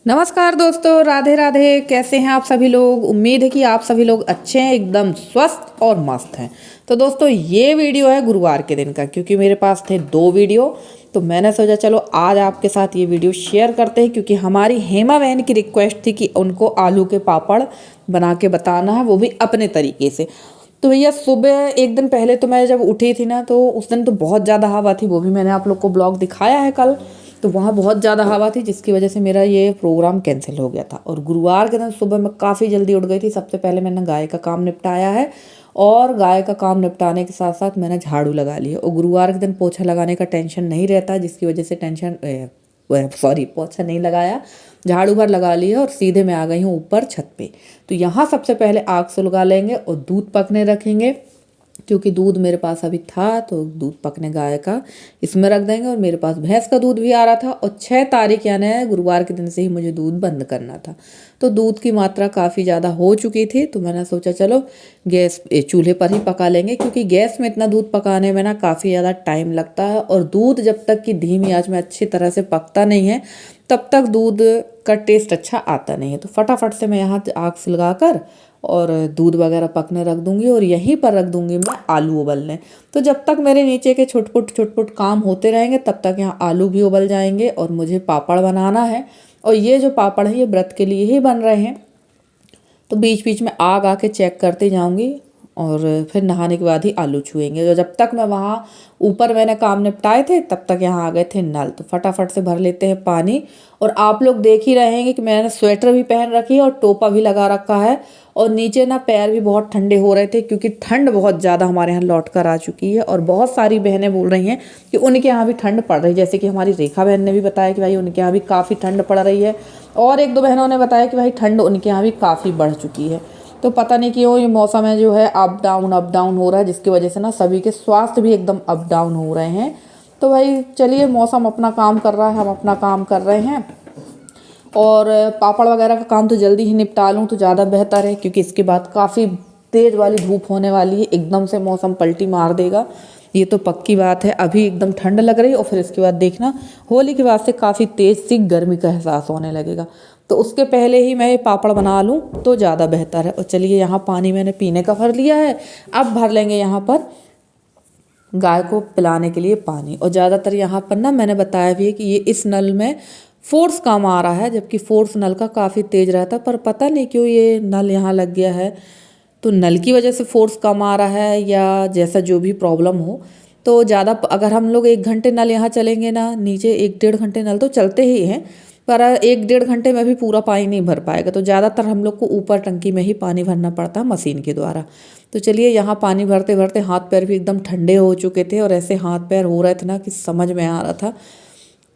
नमस्कार दोस्तों, राधे राधे। कैसे हैं आप सभी लोग। उम्मीद है कि आप सभी लोग अच्छे हैं, एकदम स्वस्थ और मस्त हैं। तो दोस्तों ये वीडियो है गुरुवार के दिन का, क्योंकि मेरे पास थे 2 वीडियो। तो मैंने सोचा चलो आज आपके साथ ये वीडियो शेयर करते हैं, क्योंकि हमारी हेमा बहन की रिक्वेस्ट थी कि उनको आलू के पापड़ बना के बताना है, वो भी अपने तरीके से। तो भैया सुबह एक दिन पहले तो मैं जब उठी थी ना, तो उस दिन तो बहुत ज़्यादा हवा थी, वो भी मैंने आप लोग को ब्लॉग दिखाया है कल। तो वहाँ बहुत ज़्यादा हवा थी, जिसकी वजह से मेरा ये प्रोग्राम कैंसिल हो गया था। और गुरुवार के दिन सुबह मैं काफ़ी जल्दी उठ गई थी। सबसे पहले मैंने गाय का काम निपटाया है, और गाय का काम निपटाने के साथ साथ मैंने झाड़ू लगा ली है। और गुरुवार के दिन पोछा लगाने का टेंशन नहीं रहता, जिसकी वजह से पोछा नहीं लगाया, झाड़ू भर लगा लिया और सीधे मैं आ गई हूँ ऊपर छत पे। तो यहाँ सबसे पहले आग सुलगा लेंगे और दूध पकने रखेंगे, क्योंकि दूध मेरे पास अभी था तो दूध पकने गाय का इसमें रख देंगे। और मेरे पास भैंस का दूध भी आ रहा था, और 6 तारीख यानी गुरुवार के दिन से ही मुझे दूध बंद करना था। तो दूध की मात्रा काफ़ी ज़्यादा हो चुकी थी, तो मैंने सोचा चलो गैस चूल्हे पर ही पका लेंगे, क्योंकि गैस में इतना दूध पकाने में ना काफ़ी ज़्यादा टाइम लगता है। और दूध जब तक कि धीमी आंच में अच्छी तरह से पकता नहीं है, तब तक दूध का टेस्ट अच्छा आता नहीं है। तो फटाफट से मैं यहाँ आग सुलगा कर और दूध वगैरह पकने रख दूंगी, और यहीं पर रख दूंगी मैं आलू उबलने। तो जब तक मेरे नीचे के छुटपुट काम होते रहेंगे, तब तक यहाँ आलू भी उबल जाएंगे और मुझे पापड़ बनाना है। और ये जो पापड़ है ये व्रत के लिए ही बन रहे हैं, तो बीच बीच में आग आके चेक करते जाऊंगी। और फिर नहाने के बाद ही आलू छुएंगे। तो जब तक मैं वहाँ ऊपर मैंने काम निपटाए थे, तब तक यहाँ आ गए थे नल। तो फटाफट से भर लेते हैं पानी। और आप लोग देख ही रहेंगे कि मैंने स्वेटर भी पहन रखी है और टोपा भी लगा रखा है। और नीचे ना पैर भी बहुत ठंडे हो रहे थे, क्योंकि ठंड बहुत ज़्यादा हमारे यहाँ लौट कर आ चुकी है। और बहुत सारी बहनें बोल रही हैं कि उनके यहाँ भी ठंड पड़ रही है, जैसे कि हमारी रेखा बहन ने भी बताया कि भाई उनके यहाँ भी काफ़ी ठंड पड़ रही है। और 1-2 बहनों ने बताया कि भाई ठंड उनके यहाँ भी काफ़ी बढ़ चुकी है। तो पता नहीं क्यों ये मौसम है जो है अप डाउन हो रहा है, जिसकी वजह से ना सभी के स्वास्थ्य भी एकदम अप डाउन हो रहे हैं। तो भाई चलिए, मौसम अपना काम कर रहा है, हम अपना काम कर रहे हैं। और पापड़ वगैरह का काम तो जल्दी ही निपटा लूँ तो ज़्यादा बेहतर है, क्योंकि इसके बाद काफ़ी तेज़ वाली धूप होने वाली है। एकदम से मौसम पलटी मार देगा, ये तो पक्की बात है। अभी एकदम ठंड लग रही है, और फिर इसके बाद देखना होली के बाद से काफ़ी तेज़ सी गर्मी का एहसास होने लगेगा। तो उसके पहले ही मैं ये पापड़ बना लूँ तो ज़्यादा बेहतर है। और चलिए, यहाँ पानी मैंने पीने का भर लिया है। अब भर लेंगे यहाँ पर गाय को पिलाने के लिए पानी। और ज़्यादातर यहाँ पर ना मैंने बताया भी है कि ये इस नल में फोर्स काम आ रहा है, जबकि फोर्स नल का काफ़ी तेज़ रहता है। पर पता नहीं क्यों ये नल यहाँ लग गया है। तो नल की वजह से फोर्स कम आ रहा है, या जैसा जो भी प्रॉब्लम हो। तो ज़्यादा अगर हम लोग 1 घंटे नल यहाँ चलेंगे ना, नीचे 1-1.5 घंटे नल तो चलते ही हैं, पर 1-1.5 घंटे में भी पूरा पानी नहीं भर पाएगा। तो ज़्यादातर हम लोग को ऊपर टंकी में ही पानी भरना पड़ता है मशीन के द्वारा। तो चलिए, यहाँ पानी भरते भरते हाथ पैर भी एकदम ठंडे हो चुके थे, और ऐसे हाथ पैर हो रहे थे ना कि समझ में आ रहा था।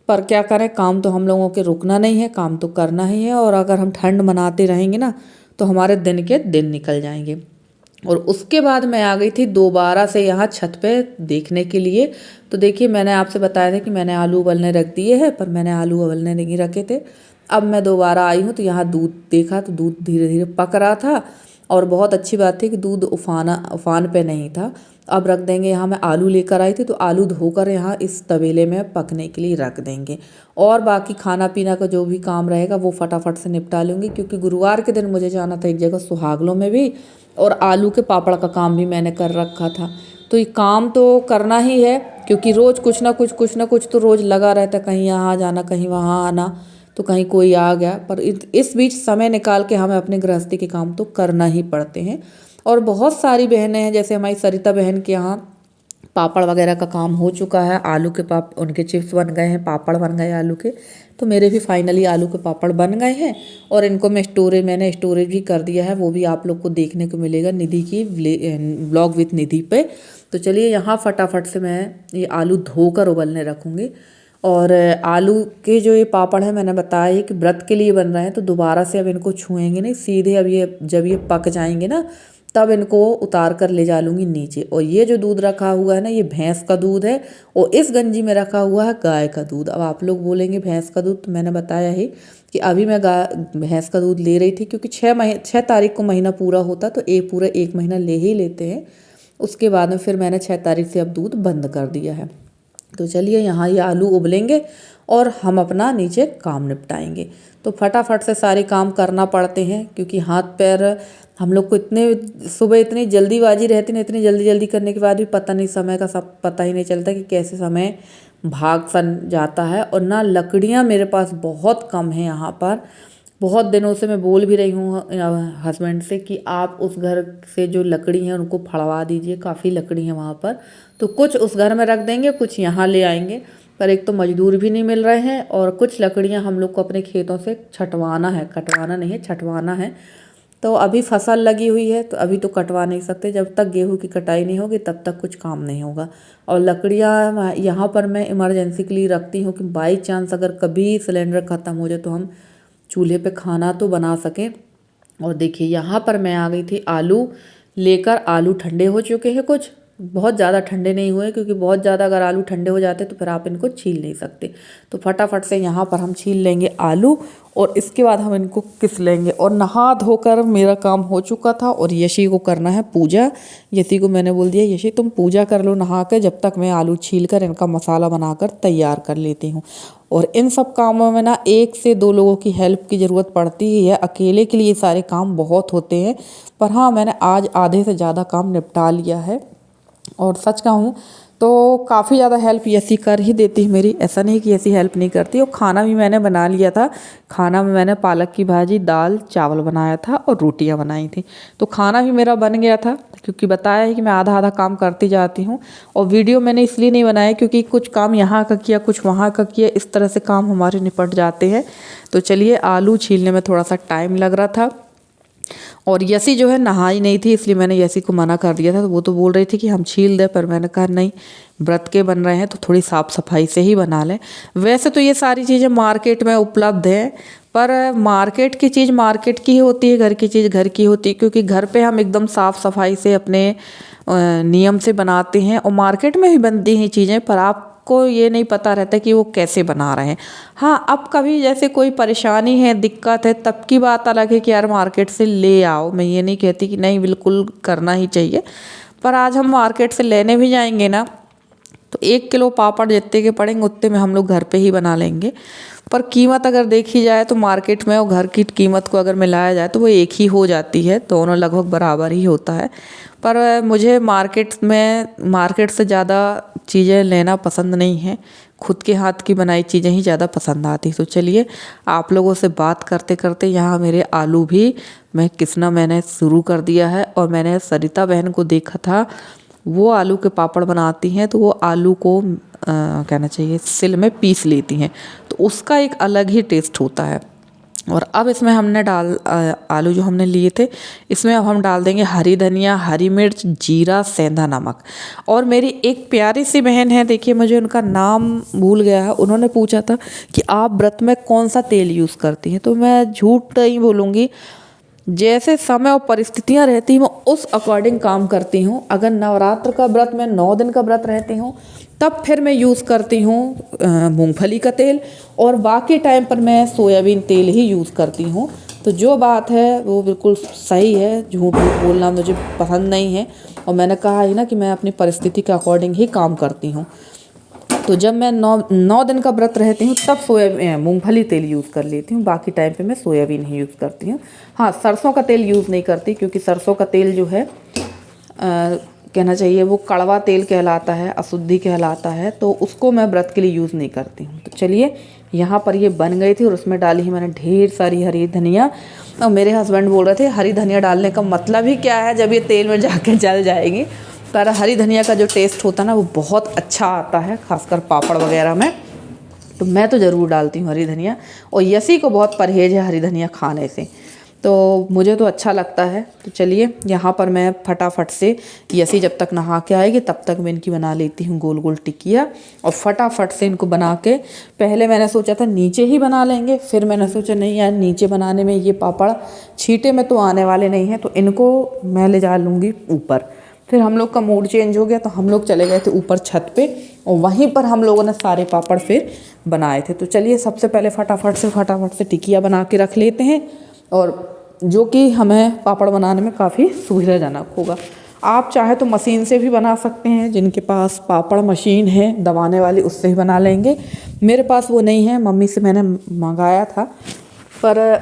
पर क्या करें, काम तो हम लोगों के रुकना नहीं है, काम तो करना ही है। और अगर हम ठंड मनाते रहेंगे ना, तो हमारे दिन के दिन निकल जाएंगे। और उसके बाद मैं आ गई थी दोबारा से यहाँ छत पे देखने के लिए। तो देखिए, मैंने आपसे बताया था कि मैंने आलू उबलने रख दिए हैं, पर मैंने आलू उबलने नहीं रखे थे। अब मैं दोबारा आई हूँ, तो यहाँ दूध देखा तो दूध धीरे धीरे पक रहा था। और बहुत अच्छी बात थी कि दूध उफान पे नहीं था। अब रख देंगे, यहाँ मैं आलू लेकर आई थी, तो आलू धोकर यहाँ इस तवेले में पकने के लिए रख देंगे। और बाकी खाना पीना का जो भी काम रहेगा वो फटाफट से निपटा लूँगी, क्योंकि गुरुवार के दिन मुझे जाना था एक जगह सुहागलों में भी। और आलू के पापड़ का काम भी मैंने कर रखा था। तो ये काम तो करना ही है, क्योंकि रोज़ कुछ ना कुछ तो रोज़ लगा रहता है। कहीं यहाँ जाना, कहीं वहाँ आना, तो कहीं कोई आ गया। पर इस बीच समय निकाल के हमें अपने गृहस्थी के काम तो करना ही पड़ते हैं। और बहुत सारी बहनें हैं, जैसे हमारी सरिता बहन के यहाँ पापड़ वगैरह का काम हो चुका है। आलू के उनके चिप्स बन गए हैं, पापड़ बन गए आलू के। तो मेरे भी फाइनली आलू के पापड़ बन गए हैं, और इनको मैंने स्टोरेज भी कर दिया है। वो भी आप लोग को देखने को मिलेगा निधि की ब्लॉग विथ निधि पे। तो चलिए, यहाँ फटाफट से मैं ये आलू धोकर उबलने रखूँगी। और आलू के जो ये पापड़ है, मैंने बताया कि व्रत के लिए बन रहे हैं, तो दोबारा से अब इनको छुएंगे नहीं, सीधे अब ये जब ये पक जाएंगे ना, तब इनको उतार कर ले जा लूँगी नीचे। और ये जो दूध रखा हुआ है ना, ये भैंस का दूध है, और इस गंजी में रखा हुआ है गाय का दूध। अब आप लोग बोलेंगे भैंस का दूध, तो मैंने बताया ही कि अभी मैं भैंस का दूध ले रही थी, क्योंकि 6 तारीख को महीना पूरा होता, तो पूरा 1 महीना ले ही लेते हैं। उसके बाद में फिर मैंने 6 तारीख से अब दूध बंद कर दिया है। तो चलिए यहाँ ये आलू उबलेंगे और हम अपना नीचे काम निपटाएंगे। तो फटाफट से सारे काम करना पड़ते हैं क्योंकि हाथ पैर हम लोग को इतने सुबह इतनी जल्दीबाजी रहती ना, इतनी जल्दी जल्दी करने के बाद भी पता नहीं समय का, सब पता ही नहीं चलता कि कैसे समय भाग सन जाता है। और ना लकड़ियाँ मेरे पास बहुत कम हैं यहाँ पर। बहुत दिनों से मैं बोल भी रही हूँ हस्बैंड से कि आप उस घर से जो लकड़ी है उनको फड़वा दीजिए, काफ़ी लकड़ी है वहाँ पर। तो कुछ उस घर में रख देंगे, कुछ यहाँ ले आएंगे। पर एक तो मजदूर भी नहीं मिल रहे हैं और कुछ लकड़ियाँ हम लोग को अपने खेतों से छटवाना है, कटवाना नहीं है, छटवाना है। तो अभी फसल लगी हुई है तो अभी तो कटवा नहीं सकते, जब तक गेहूं की कटाई नहीं होगी तब तक कुछ काम नहीं होगा। और लकड़ियाँ यहाँ पर मैं इमरजेंसी के लिए रखती हूँ कि बाई चांस अगर कभी सिलेंडर ख़त्म हो जाए तो हम चूल्हे पे खाना तो बना सकें। और देखिए यहाँ पर मैं आ गई थी आलू लेकर। आलू ठंडे हो चुके हैं, कुछ बहुत ज़्यादा ठंडे नहीं हुए क्योंकि बहुत ज़्यादा अगर आलू ठंडे हो जाते तो फिर आप इनको छील नहीं सकते। तो फटाफट से यहाँ पर हम छील लेंगे आलू और इसके बाद हम इनको किस लेंगे। और नहा धोकर मेरा काम हो चुका था और यशी को करना है पूजा। यशी को मैंने बोल दिया, यशी तुम पूजा कर लो नहा कर, जब तक मैं आलू छील कर इनका मसाला बनाकर तैयार कर लेती हूँ। और इन सब कामों में ना 1 से 2 लोगों की हेल्प की ज़रूरत पड़ती ही है, अकेले के लिए सारे काम बहुत होते हैं। पर हाँ, मैंने आज आधे से ज़्यादा काम निपटा लिया है। और सच कहूँ तो काफ़ी ज़्यादा हेल्प यसी कर ही देती है मेरी, ऐसा नहीं कि यसी हेल्प नहीं करती। और खाना भी मैंने बना लिया था। खाना में मैंने पालक की भाजी, दाल चावल बनाया था और रोटियां बनाई थी। तो खाना भी मेरा बन गया था क्योंकि बताया है कि मैं आधा आधा काम करती जाती हूँ। और वीडियो मैंने इसलिए नहीं बनाया क्योंकि कुछ काम यहाँ का किया, कुछ वहाँ का किया, इस तरह से काम हमारे निपट जाते हैं। तो चलिए, आलू छीलने में थोड़ा सा टाइम लग रहा था। और यसी जो है नहाई नहीं थी, इसलिए मैंने यसी को मना कर दिया था। तो वो तो बोल रही थी कि हम छील दें, पर मैंने कहा नहीं, व्रत के बन रहे हैं तो थोड़ी साफ़ सफाई से ही बना लें। वैसे तो ये सारी चीज़ें मार्केट में उपलब्ध हैं, पर मार्केट की चीज़ मार्केट की ही होती है, घर की चीज़ घर की होती है। क्योंकि घर पे हम एकदम साफ़ सफाई से अपने नियम से बनाते हैं और मार्केट में भी बनती हैं चीज़ें, पर आपको ये नहीं पता रहता कि वो कैसे बना रहे हैं। हाँ, अब कभी जैसे कोई परेशानी है, दिक्कत है, तब की बात अलग है कि यार मार्केट से ले आओ। मैं ये नहीं कहती कि नहीं, बिल्कुल करना ही चाहिए। पर आज हम मार्केट से लेने भी जाएंगे ना तो 1 किलो पापड़ जितने के पड़ेंगे उतने में हम लोग घर पे ही बना लेंगे। पर कीमत अगर देखी जाए तो मार्केट में और घर की कीमत को अगर मिलाया जाए तो वो एक ही हो जाती है, दोनों लगभग बराबर ही होता है। पर मुझे मार्केट से ज़्यादा चीज़ें लेना पसंद नहीं है, खुद के हाथ की बनाई चीज़ें ही ज़्यादा पसंद आती। तो चलिए, आप लोगों से बात करते करते यहाँ मेरे आलू भी मैंने शुरू कर दिया है। और मैंने सरिता बहन को देखा था, वो आलू के पापड़ बनाती हैं तो वो आलू को कहना चाहिए सिल में पीस लेती हैं, तो उसका एक अलग ही टेस्ट होता है। और अब इसमें हमने आलू जो हमने लिए थे, इसमें अब हम डाल देंगे हरी धनिया, हरी मिर्च, जीरा, सेंधा नमक। और मेरी एक प्यारी सी बहन है, देखिए मुझे उनका नाम भूल गया है, उन्होंने पूछा था कि आप व्रत में कौन सा तेल यूज़ करती हैं। तो मैं झूठ नहीं बोलूँगी, जैसे समय और परिस्थितियाँ रहती हैं मैं उस अकॉर्डिंग काम करती हूँ। अगर नवरात्र का व्रत में 9 दिन का व्रत रहती हूँ तब फिर मैं यूज़ करती हूँ मूंगफली का तेल, और बाकी टाइम पर मैं सोयाबीन तेल ही यूज़ करती हूँ। तो जो बात है वो बिल्कुल सही है, झूठ बोलना मुझे पसंद नहीं है। और मैंने कहा ही ना कि मैं अपनी परिस्थिति के अकॉर्डिंग ही काम करती हूँ। तो जब मैं 9 दिन का व्रत रहती हूँ तब मूंगफली तेल यूज़ कर लेती हूँ, बाकी टाइम पे मैं सोयाबीन ही यूज़ करती हूँ। हाँ, सरसों का तेल यूज़ नहीं करती क्योंकि सरसों का तेल जो है कहना चाहिए वो कड़वा तेल कहलाता है, अशुद्धि कहलाता है, तो उसको मैं व्रत के लिए यूज़ नहीं करती हूँ। तो चलिए, यहाँ पर ये बन गई थी और उसमें डाली ही मैंने ढेर सारी हरी धनिया। और मेरे हस्बैंड बोल रहे थे हरी धनिया डालने का मतलब ही क्या है जब ये तेल में जाके जल जाएगी। पर हरी धनिया का जो टेस्ट होता है ना वो बहुत अच्छा आता है, खासकर पापड़ वगैरह में। तो मैं तो ज़रूर डालती हूँ हरी धनिया। और यसी को बहुत परहेज है हरी धनिया खाने से, तो मुझे तो अच्छा लगता है। तो चलिए, यहाँ पर मैं फटाफट से यसी जब तक नहा के आएगी तब तक मैं इनकी बना लेती हूँ गोल गोल टिकिया। और फटाफट से इनको बना के, पहले मैंने सोचा था नीचे ही बना लेंगे, फिर मैंने सोचा नहीं यार, नीचे बनाने में ये पापड़ छींटे में तो आने वाले नहीं हैं, तो इनको मैं ले जा लूँगी ऊपर। फिर हम लोग का मूड चेंज हो गया तो हम लोग चले गए थे ऊपर छत पे, और वहीं पर हम लोगों ने सारे पापड़ फिर बनाए थे। तो चलिए, सबसे पहले फटाफट से टिकिया बना के रख लेते हैं, और जो कि हमें पापड़ बनाने में काफ़ी सुविधाजनक होगा। आप चाहे तो मशीन से भी बना सकते हैं, जिनके पास पापड़ मशीन है दबाने वाली उससे ही बना लेंगे। मेरे पास वो नहीं है, मम्मी से मैंने मंगाया था, पर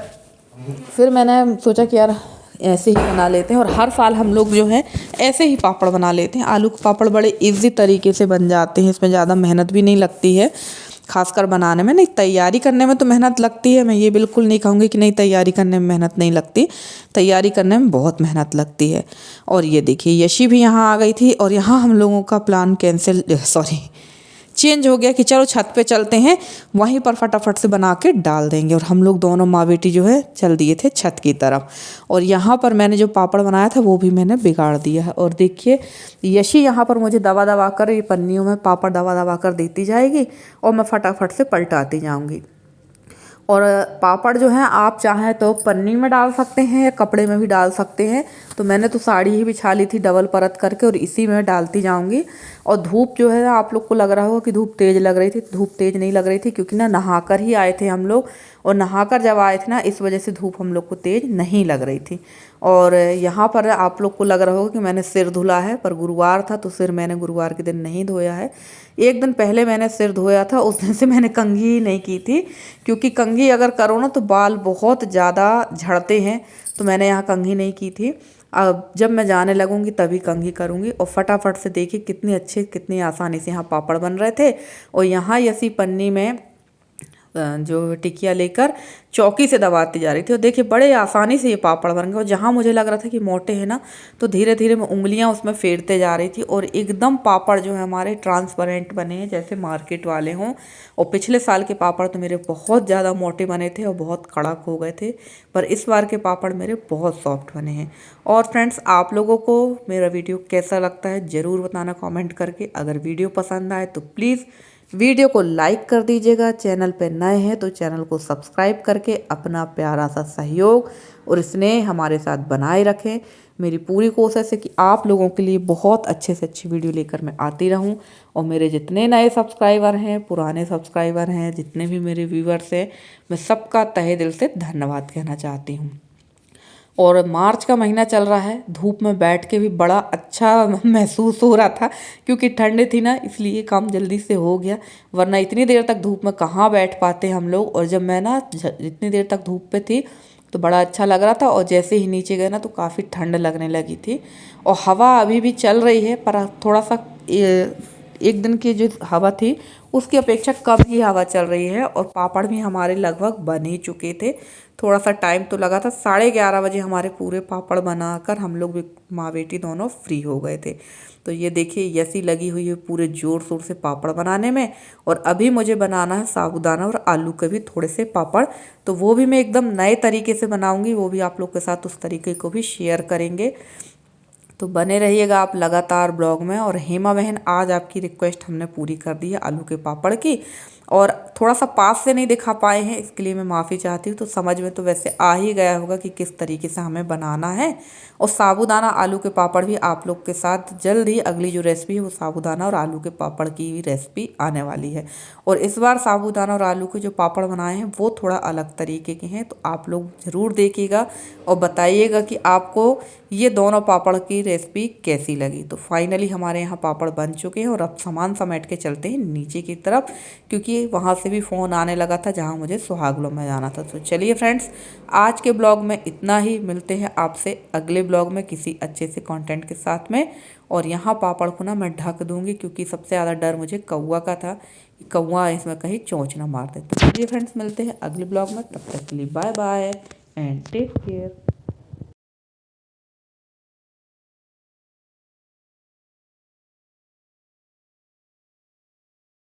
फिर मैंने सोचा कि यार ऐसे ही बना लेते हैं। और हर साल हम लोग जो है ऐसे ही पापड़ बना लेते हैं। आलू के पापड़ बड़े इजी तरीके से बन जाते हैं, इसमें ज़्यादा मेहनत भी नहीं लगती है, खासकर बनाने में। नहीं, तैयारी करने में तो मेहनत लगती है, मैं ये बिल्कुल नहीं कहूँगी कि नहीं तैयारी करने में मेहनत नहीं लगती, तैयारी करने में बहुत मेहनत लगती है। और ये देखिए यशी भी यहाँ आ गई थी, और यहाँ हम लोगों का प्लान चेंज हो गया कि चलो छत पे चलते हैं, वहीं पर फटाफट से बना के डाल देंगे। और हम लोग दोनों माँ बेटी जो है चल दिए थे छत की तरफ। और यहाँ पर मैंने जो पापड़ बनाया था वो भी मैंने बिगाड़ दिया है। और देखिए यशी यहाँ पर मुझे दबा दबा कर, ये पन्नियों में पापड़ दबा दबा कर देती जाएगी और मैं फटाफट से पलटाती जाऊँगी। और पापड़ जो है आप चाहें तो पन्नी में डाल सकते हैं या कपड़े में भी डाल सकते हैं। तो मैंने तो साड़ी ही बिछा ली थी डबल परत करके, और इसी में डालती जाऊंगी। और धूप जो है, आप लोग को लग रहा होगा कि धूप तेज़ लग रही थी, धूप तेज़ नहीं लग रही थी, क्योंकि ना नहाकर ही आए थे हम लोग। और नहाकर जब आए थे ना, इस वजह से धूप हम लोग को तेज़ नहीं लग रही थी। और यहाँ पर आप लोग को लग रहा होगा कि मैंने सिर धुला है, पर गुरुवार था तो सिर मैंने गुरुवार के दिन नहीं धोया है। एक दिन पहले मैंने सिर धोया था, उस दिन से मैंने कंघी ही नहीं की थी, क्योंकि कंघी अगर करो ना तो बाल बहुत ज़्यादा झड़ते हैं। तो मैंने यहाँ कंघी नहीं की थी। अब जब मैं जाने लगूंगी तभी कंघी करूंगी। और फटाफट से देखिए कितनी अच्छे, कितनी आसानी से यहाँ पापड़ बन रहे थे। और यहाँ इसी पन्नी में जो टिकिया लेकर चौकी से दबाती जा रही थी, और देखिए बड़े आसानी से ये पापड़ बन गए। और जहाँ मुझे लग रहा था कि मोटे हैं ना, तो धीरे धीरे मैं उंगलियाँ उसमें फेरते जा रही थी, और एकदम पापड़ जो है हमारे ट्रांसपेरेंट बने हैं, जैसे मार्केट वाले हों। और पिछले साल के पापड़ तो मेरे बहुत ज़्यादा मोटे बने थे और बहुत कड़क हो गए थे, पर इस बार के पापड़ मेरे बहुत सॉफ्ट बने हैं। और फ्रेंड्स, आप लोगों को मेरा वीडियो कैसा लगता है ज़रूर बताना कमेंट करके। अगर वीडियो पसंद आए तो प्लीज़ वीडियो को लाइक कर दीजिएगा। चैनल पे नए हैं तो चैनल को सब्सक्राइब करके अपना प्यारा सा सहयोग और स्नेह हमारे साथ बनाए रखें। मेरी पूरी कोशिश है कि आप लोगों के लिए बहुत अच्छे से अच्छी वीडियो लेकर मैं आती रहूं। और मेरे जितने नए सब्सक्राइबर हैं, पुराने सब्सक्राइबर हैं, जितने भी मेरे व्यूवर्स हैं, मैं सबका तहे दिल से धन्यवाद कहना चाहती हूँ। और मार्च का महीना चल रहा है, धूप में बैठ के भी बड़ा अच्छा महसूस हो रहा था, क्योंकि ठंड थी ना, इसलिए काम जल्दी से हो गया। वरना इतनी देर तक धूप में कहाँ बैठ पाते हम लोग। और जब मैं ना इतनी देर तक धूप पे थी तो बड़ा अच्छा लग रहा था, और जैसे ही नीचे गए ना तो काफ़ी ठंड लगने लगी थी। और हवा अभी भी चल रही है, पर थोड़ा सा एक दिन की जो हवा थी उसकी अपेक्षा कम ही हवा चल रही है। और पापड़ भी हमारे लगभग बन ही चुके थे, थोड़ा सा टाइम तो लगा था। 11:30 बजे हमारे पूरे पापड़ बनाकर हम लोग भी माँ बेटी दोनों फ्री हो गए थे। तो ये देखिए यसी लगी हुई है पूरे ज़ोर शोर से पापड़ बनाने में। और अभी मुझे बनाना है साबूदाना और आलू के भी थोड़े से पापड़, तो वो भी मैं एकदम नए तरीके से बनाऊंगी, वो भी आप लोग के साथ उस तरीके को भी शेयर करेंगे। तो बने रहिएगा आप लगातार ब्लॉग में। और हेमा बहन, आज आपकी रिक्वेस्ट हमने पूरी कर दी है आलू के पापड़ की, और थोड़ा सा पास से नहीं दिखा पाए हैं, इसके लिए मैं माफ़ी चाहती हूँ। तो समझ में तो वैसे आ ही गया होगा कि किस तरीके से हमें बनाना है। और साबूदाना आलू के पापड़ भी आप लोग के साथ जल्द ही अगली जो रेसिपी है वो साबूदाना और आलू के पापड़ की भी रेसिपी आने वाली है। और इस बार साबूदाना और आलू के जो पापड़ बनाए हैं वो थोड़ा अलग तरीके के हैं, तो आप लोग ज़रूर देखिएगा और बताइएगा कि आपको ये दोनों पापड़ की रेसिपी कैसी लगी। तो फाइनली हमारे यहाँ पापड़ बन चुके हैं, और अब सामान समेट के चलते हैं नीचे की तरफ, क्योंकि वहाँ से भी फ़ोन आने लगा था जहाँ मुझे सुहागलों में जाना था। तो चलिए फ्रेंड्स, आज के ब्लॉग में इतना ही। मिलते हैं आपसे अगले ब्लॉग में किसी अच्छे से कंटेंट के साथ में। और यहाँ पापड़ को ना मैं ढक दूँगी, क्योंकि सबसे ज़्यादा डर मुझे कौवा का था कि कौवा इसमें कहीं चोंच ना मार दे। तो चलिए फ्रेंड्स, मिलते हैं अगले ब्लॉग में, तब तक के लिए bye bye and take care.